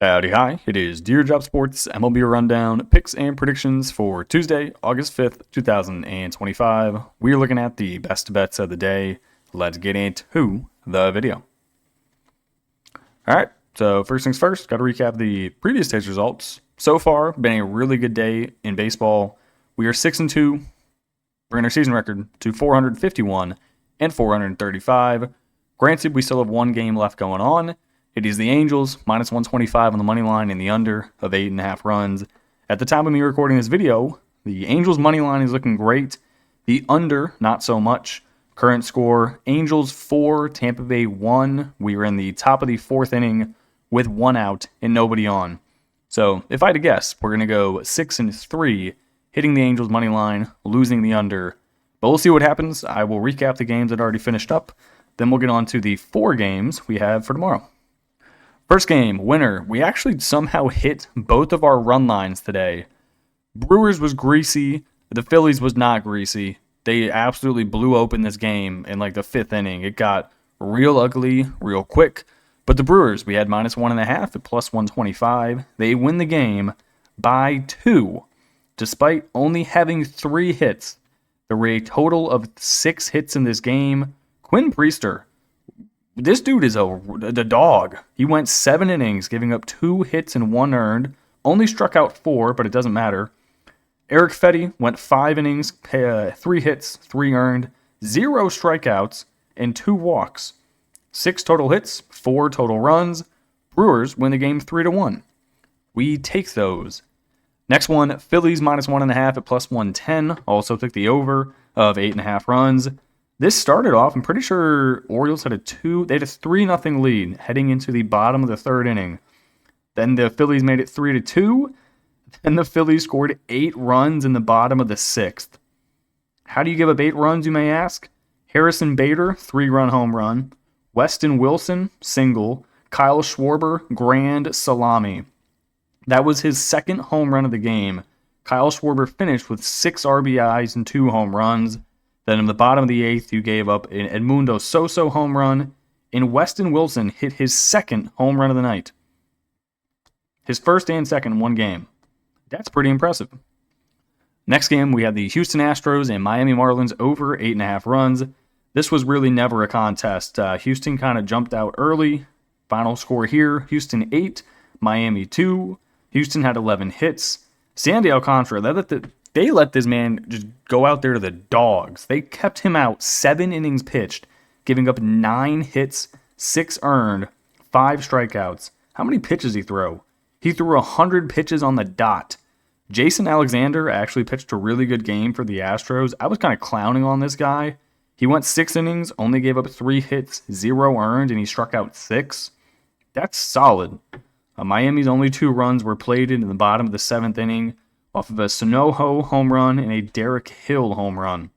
Howdy, hi. It is Deer Job Sports MLB Rundown, picks and predictions for Tuesday, August 5th, 2025. We're looking at the best bets of the day. Let's get into the video. All right, so first things first, got to recap the previous day's results. So far, been a really good day in baseball. We are 6-2, bringing our season record to 451 and 435. Granted, we still have one game left going on. It is the Angels, minus 125 on the money line and the under of 8.5 runs. At the time of me recording this video, the Angels money line is looking great. The under, not so much. Current score, Angels 4, Tampa Bay 1. We were in the top of the fourth inning with one out and nobody on. So if I had to guess, we're going to go 6-3, hitting the Angels money line, losing the under. But we'll see what happens. I will recap the games that already finished up. Then we'll get on to the 4 games we have for tomorrow. First game, winner. We actually somehow hit both of our run lines today. Brewers was greasy. The Phillies was not greasy. They absolutely blew open this game in like the 5th inning. It got real ugly, real quick. But the Brewers, we had minus 1.5 at plus 125. They win the game by 2. Despite only having 3 hits, there were a total of 6 hits in this game. Quinn Priester, this dude is the dog. He went 7 innings, giving up 2 hits and 1 earned. Only struck out 4, but it doesn't matter. Eric Fetty went 5 innings, 3 hits, 3 earned, 0 strikeouts, and 2 walks. 6 total hits, 4 total runs. Brewers win the game 3-1. We take those. Next one, Phillies minus 1.5 at plus 110. Also took the over of 8.5 runs. This started off, I'm pretty sure Orioles had a 3-0 lead heading into the bottom of the 3rd inning. Then the Phillies made it 3-2. Then the Phillies scored 8 runs in the bottom of the 6th. How do you give up 8 runs, you may ask? Harrison Bader, 3-run home run. Weston Wilson, single. Kyle Schwarber, grand salami. That was his 2nd home run of the game. Kyle Schwarber finished with 6 RBIs and 2 home runs. Then in the bottom of the 8th, you gave up an Edmundo Soso home run, and Weston Wilson hit his 2nd home run of the night. His 1st and 2nd in one game. That's pretty impressive. Next game, we had the Houston Astros and Miami Marlins over 8.5 runs. This was really never a contest. Houston kind of jumped out early. Final score here, Houston 8, Miami 2. Houston had 11 hits. Sandy Alcantara, they let this man just go out there to the dogs. They kept him out 7 innings pitched, giving up 9 hits, 6 earned, 5 strikeouts. How many pitches did he throw? He threw 100 pitches on the dot. Jason Alexander actually pitched a really good game for the Astros. I was kind of clowning on this guy. He went 6 innings, only gave up 3 hits, 0 earned, and he struck out 6. That's solid. Miami's only 2 runs were plated in the bottom of the 7th inning, off of a Sonoho home run and a Derek Hill home run.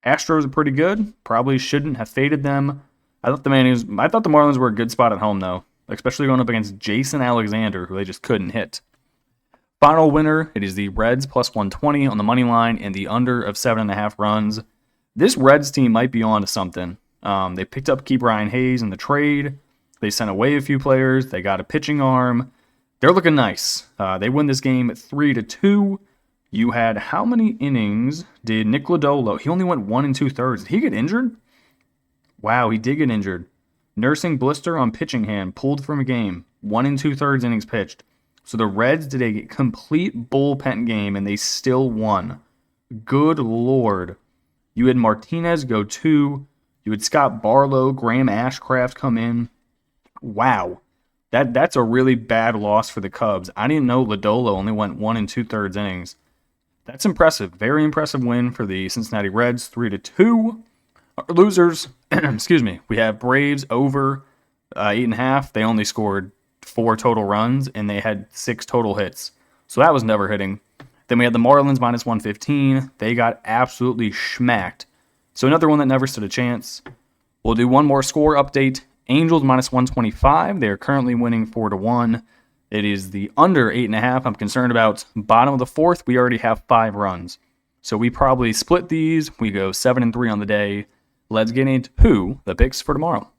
Astros are pretty good. Probably shouldn't have faded them. I thought the Marlins were a good spot at home, though, especially going up against Jason Alexander, who they just couldn't hit. Final winner, it is the Reds plus 120 on the money line and the under of 7.5 runs. This Reds team might be on to something. They picked up Ke'Bryan Hayes in the trade. They sent away a few players. They got a pitching arm. They're looking nice. They win this game 3-2. You had how many innings did Nick Lodolo? He only went 1 2/3. Did he get injured? Wow, he did get injured. Nursing blister on pitching hand, pulled from a game. 1 2/3 innings pitched. So the Reds did a complete bullpen game, and they still won. Good Lord. You had Martinez go 2. You had Scott Barlow, Graham Ashcraft come in. Wow. That's a really bad loss for the Cubs. I didn't know Lodolo only went 1 2/3 innings. That's impressive. Very impressive win for the Cincinnati Reds, 3-2. Losers, excuse me. We have Braves over 8.5. They only scored 4 total runs, and they had 6 total hits. So that was never hitting. Then we had the Marlins minus 115. They got absolutely schmacked. So another one that never stood a chance. We'll do one more score update. Angels minus 125. They are currently winning 4-1. It is the under 8.5. I'm concerned about bottom of the 4th. We already have 5 runs. So we probably split these. We go 7-3 on the day. Let's get into the picks for tomorrow.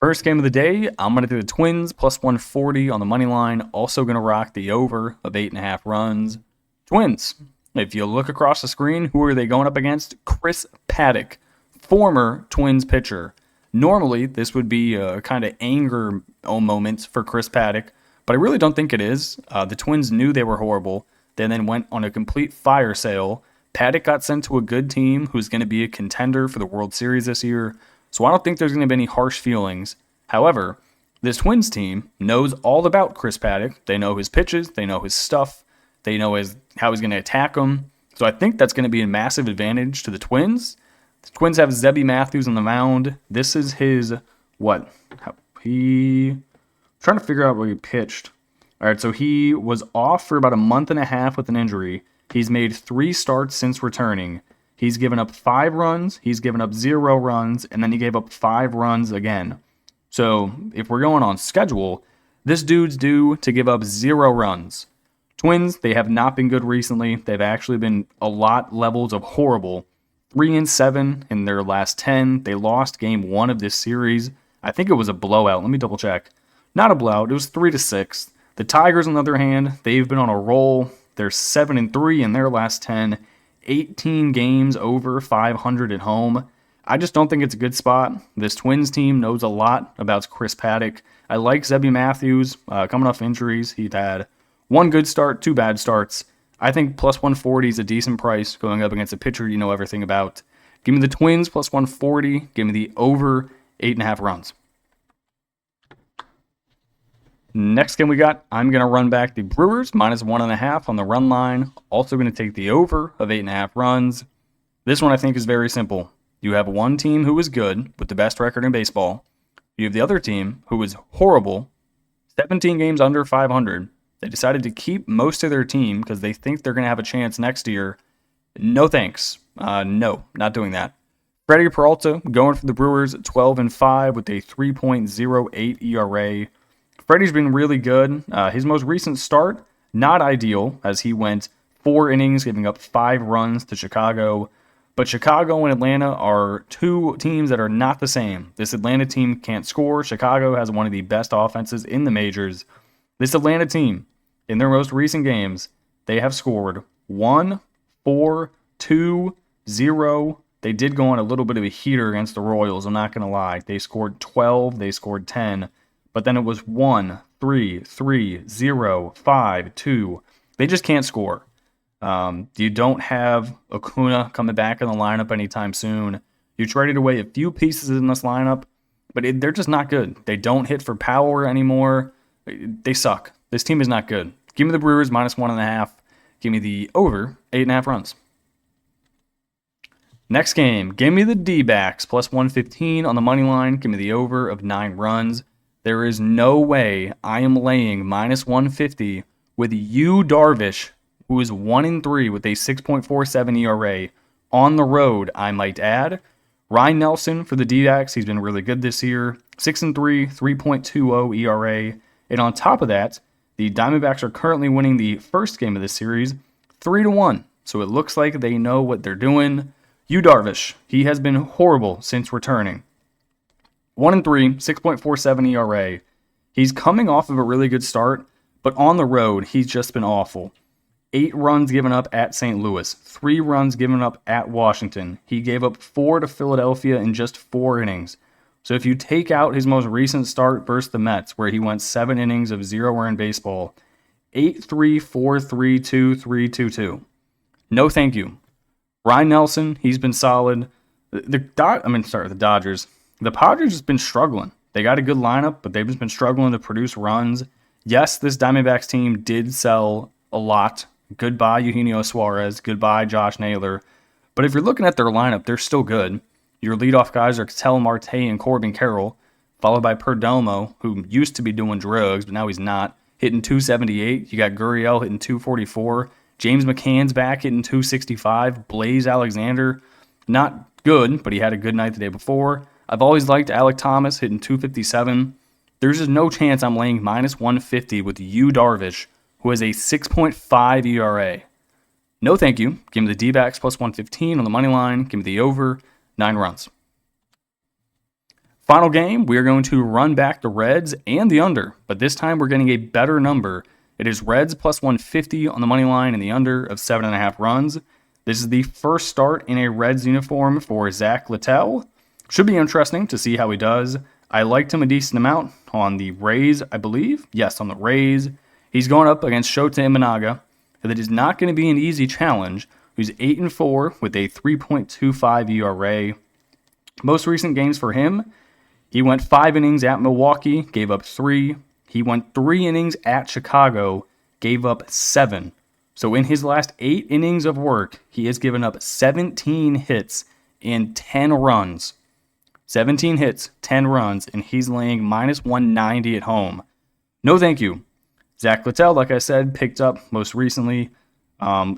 First game of the day, I'm going to do the Twins plus 140 on the money line. Also going to rock the over of 8.5 runs. Twins. If you look across the screen, who are they going up against? Chris Paddock, former Twins pitcher. Normally, this would be a kind of anger moment for Chris Paddock, but I really don't think it is. The Twins knew they were horrible. They then went on a complete fire sale. Paddock got sent to a good team who's going to be a contender for the World Series this year. So I don't think there's going to be any harsh feelings. However, this Twins team knows all about Chris Paddock. They know his pitches. They know his stuff. They know how he's going to attack them. So I think that's going to be a massive advantage to the Twins. The Twins have Zebby Matthews on the mound. This is his, trying to figure out where he pitched. All right, so he was off for about a month and a half with an injury. He's made 3 starts since returning. He's given up 5 runs, he's given up 0 runs, and then he gave up 5 runs again. So if we're going on schedule, this dude's due to give up 0 runs. Twins, they have not been good recently. They've actually been a lot levels of horrible. 3-7 in their last 10. They lost game 1 of this series. I think it was a blowout. Let me double check. Not a blowout. It was 3-6. The Tigers, on the other hand, they've been on a roll. They're 7-3 in their last 10. 18 games over 500 at home. I just don't think it's a good spot. This Twins team knows a lot about Chris Paddock. I like Zebby Matthews coming off injuries. He's had 1 good start, 2 bad starts. I think plus 140 is a decent price going up against a pitcher you know everything about. Give me the Twins plus 140. Give me the over 8.5 runs. Next game we got, I'm going to run back the Brewers minus 1.5 on the run line. Also going to take the over of 8.5 runs. This one I think is very simple. You have one team who is good with the best record in baseball. You have the other team who is horrible, 17 games under 500. They decided to keep most of their team because they think they're going to have a chance next year. No thanks. No, not doing that. Freddie Peralta going for the Brewers at 12-5 with a 3.08 ERA. Freddie's been really good. His most recent start, not ideal, as he went 4 innings, giving up 5 runs to Chicago. But Chicago and Atlanta are 2 teams that are not the same. This Atlanta team can't score. Chicago has one of the best offenses in the majors. This Atlanta team, in their most recent games, they have scored 1, 4, 2, 0. They did go on a little bit of a heater against the Royals, I'm not going to lie. They scored 12, they scored 10. But then it was 1, 3, 3, 0, 5, 2. They just can't score. You don't have Acuna coming back in the lineup anytime soon. You traded away a few pieces in this lineup, but they're just not good. They don't hit for power anymore. They suck. This team is not good. Give me the Brewers minus 1.5. Give me the over 8.5 runs. Next game, give me the D-backs plus 115 on the money line. Give me the over of 9 runs. There is no way I am laying minus 150 with Yu Darvish, who is 1-3 with a 6.47 ERA on the road, I might add. Ryan Nelson for the D-backs, he's been really good this year. 6-3, 3.20 ERA. And on top of that, the Diamondbacks are currently winning the first game of this series 3-1. So it looks like they know what they're doing. Yu Darvish, he has been horrible since returning. 1-3, 6.47 ERA. He's coming off of a really good start, but on the road, he's just been awful. 8 runs given up at St. Louis, 3 runs given up at Washington. He gave up 4 to Philadelphia in just 4 innings. So if you take out his most recent start versus the Mets, where he went 7 innings of 0 earned baseball, 8-3, 4-3, 2-3, 2-2. No thank you. Ryan Nelson, he's been solid. The Dodgers. The Padres have been struggling. They got a good lineup, but they've just been struggling to produce runs. Yes, this Diamondbacks team did sell a lot. Goodbye, Eugenio Suarez. Goodbye, Josh Naylor. But if you're looking at their lineup, they're still good. Your leadoff guys are Ketel Marte and Corbin Carroll, followed by Perdomo, who used to be doing drugs, but now he's not, hitting 278. You got Gurriel hitting 244. James McCann's back hitting 265. Blaze Alexander, not good, but he had a good night the day before. I've always liked Alec Thomas hitting 257. There's just no chance I'm laying minus 150 with Yu Darvish, who has a 6.5 ERA. No thank you. Give me the D-backs plus 115 on the money line. Give me the over 9 runs. Final game, we are going to run back the Reds and the under, but this time we're getting a better number. It is Reds plus 150 on the money line and the under of 7.5 runs. This is the first start in a Reds uniform for Zach Littell. Should be interesting to see how he does. I liked him a decent amount on the Rays, I believe. Yes, on the Rays. He's going up against Shota Imanaga. That is not going to be an easy challenge. He's 8-4 with a 3.25 ERA. Most recent games for him, he went 5 innings at Milwaukee, gave up 3. He went 3 innings at Chicago, gave up 7. So in his last 8 innings of work, he has given up 17 hits and 10 runs. 17 hits, 10 runs, and he's laying minus 190 at home. No thank you. Zach Littell, like I said, picked up most recently. I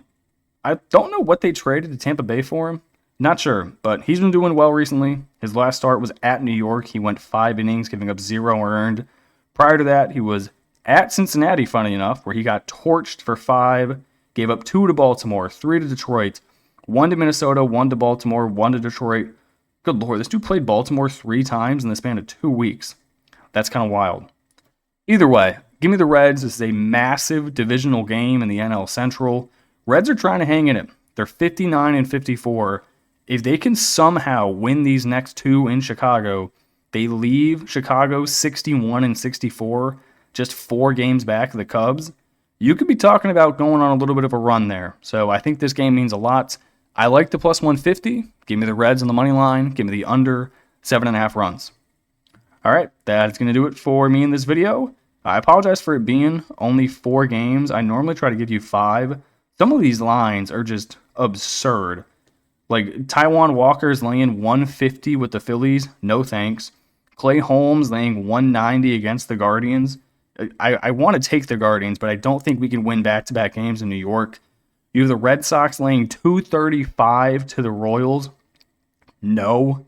don't know what they traded to Tampa Bay for him. Not sure, but he's been doing well recently. His last start was at New York. He went 5 innings, giving up 0 earned. Prior to that, he was at Cincinnati, funny enough, where he got torched for 5, gave up 2 to Baltimore, 3 to Detroit, 1 to Minnesota, 1 to Baltimore, 1 to Detroit. Good Lord, this dude played Baltimore 3 times in the span of 2 weeks. That's kind of wild. Either way, give me the Reds. This is a massive divisional game in the NL Central. Reds are trying to hang in it. They're 59-54. If they can somehow win these next 2 in Chicago, they leave Chicago 61-64, just 4 games back of the Cubs. You could be talking about going on a little bit of a run there. So I think this game means a lot. I like the plus 150. Give me the Reds on the money line. Give me the under 7.5 runs. All right, that's going to do it for me in this video. I apologize for it being only 4 games. I normally try to give you 5. Some of these lines are just absurd. Like Taijuan Walker's laying 150 with the Phillies. No thanks. Clay Holmes laying 190 against the Guardians. I want to take the Guardians, but I don't think we can win back-to-back games in New York. You have the Red Sox laying 235 to the Royals. No.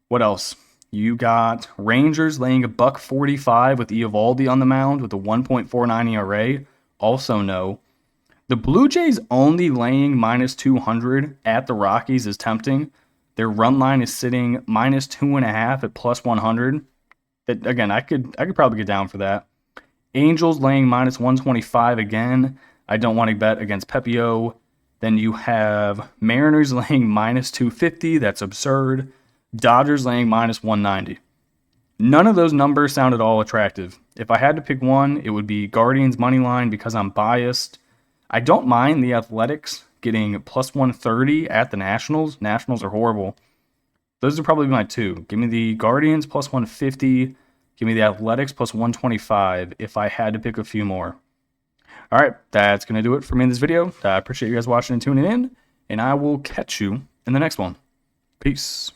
What else? You got Rangers laying $145 with Eovaldi on the mound with a 1.49 ERA. Also no. The Blue Jays only laying minus 200 at the Rockies is tempting. Their run line is sitting minus 2.5 at plus 100. That, again, I could probably get down for that. Angels laying minus 125 again. I don't want to bet against Pepio. Then you have Mariners laying minus 250. That's absurd. Dodgers laying minus 190. None of those numbers sound at all attractive. If I had to pick one, it would be Guardians money line because I'm biased. I don't mind the Athletics getting plus 130 at the Nationals. Nationals are horrible. Those would probably be my 2. Give me the Guardians plus 150. Give me the Athletics plus 125 if I had to pick a few more. All right, that's going to do it for me in this video. I appreciate you guys watching and tuning in, and I will catch you in the next one. Peace.